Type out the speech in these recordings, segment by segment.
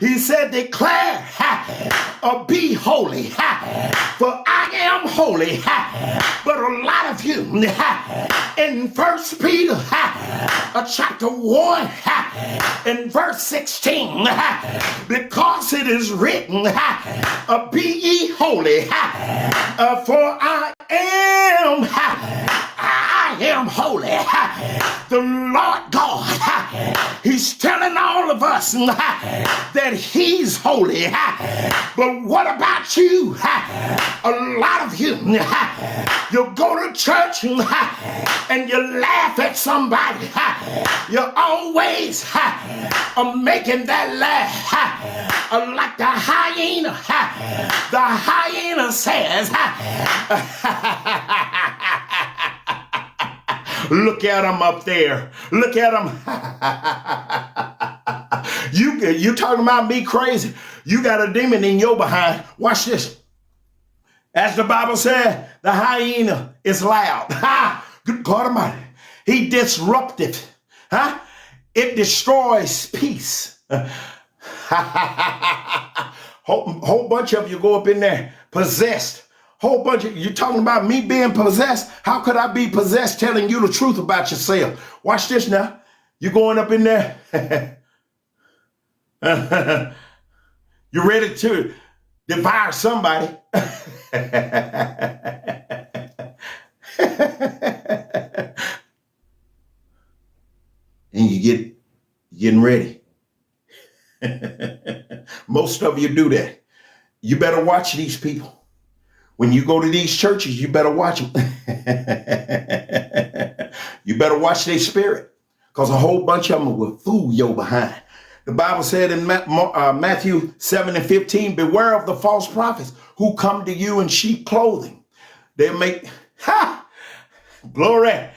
He said, declare, be holy, for I am holy. But a lot of you in 1 Peter chapter 1 in verse 16, because it is written, be ye holy, for I am holy. The Lord God, he's telling all of us that he's holy. But what about you? A lot of you, you go to church and you laugh at somebody. You're always making that laugh like the hyena. The hyena says, look at him up there. Look at him. You talking about me crazy? You got a demon in your behind. Watch this. As the Bible said, the hyena is loud. Good God Almighty. He disruptive. It destroys peace. Whole bunch of you go up in there possessed. Whole bunch of you talking about me being possessed. How could I be possessed telling you the truth about yourself? Watch this now. You going up in there. You're ready to devour somebody. And you getting ready. Most of you do that. You better watch these people. When you go to these churches, you better watch them. You better watch their spirit, because a whole bunch of them will fool your behind. The Bible said in Matthew 7:15, beware of the false prophets who come to you in sheep clothing. They make, glory.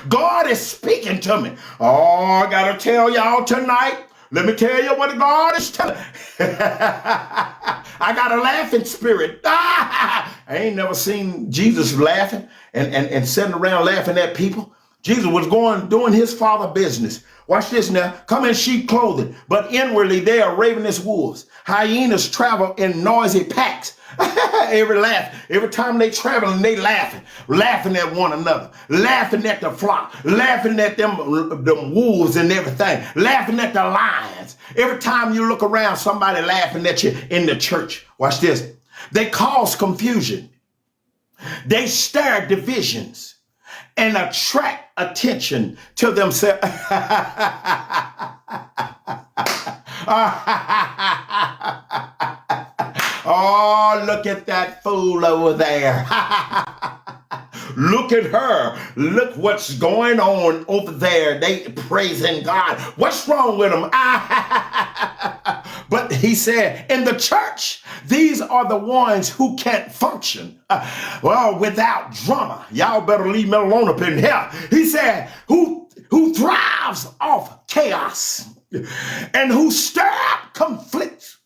God is speaking to me. Oh, I gotta tell y'all tonight. Let me tell you what God is telling. I got a laughing spirit. I ain't never seen Jesus laughing and sitting around laughing at people. Jesus was doing his father business. Watch this now. Come in sheep clothing, but inwardly they are ravenous wolves. Hyenas travel in noisy packs. Every time they traveling, they laughing at one another, laughing at the flock, laughing at them wolves and everything, laughing at the lions. Every time you look around, somebody laughing at you in the church. Watch this. They cause confusion. They stir divisions and attract attention to themselves. Oh, look at that fool over there. Look at her. Look what's going on over there. They praising God. What's wrong with them? But he said, in the church, these are the ones who can't function without drama. Y'all better leave me alone up in here. He said, who thrives off chaos and who stir up conflicts.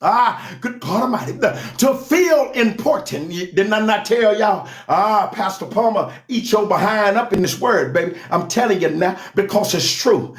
Good God Almighty. To feel important. Didn't I not tell y'all? Pastor Palmer, eat your behind up in this word, baby. I'm telling you now because it's true.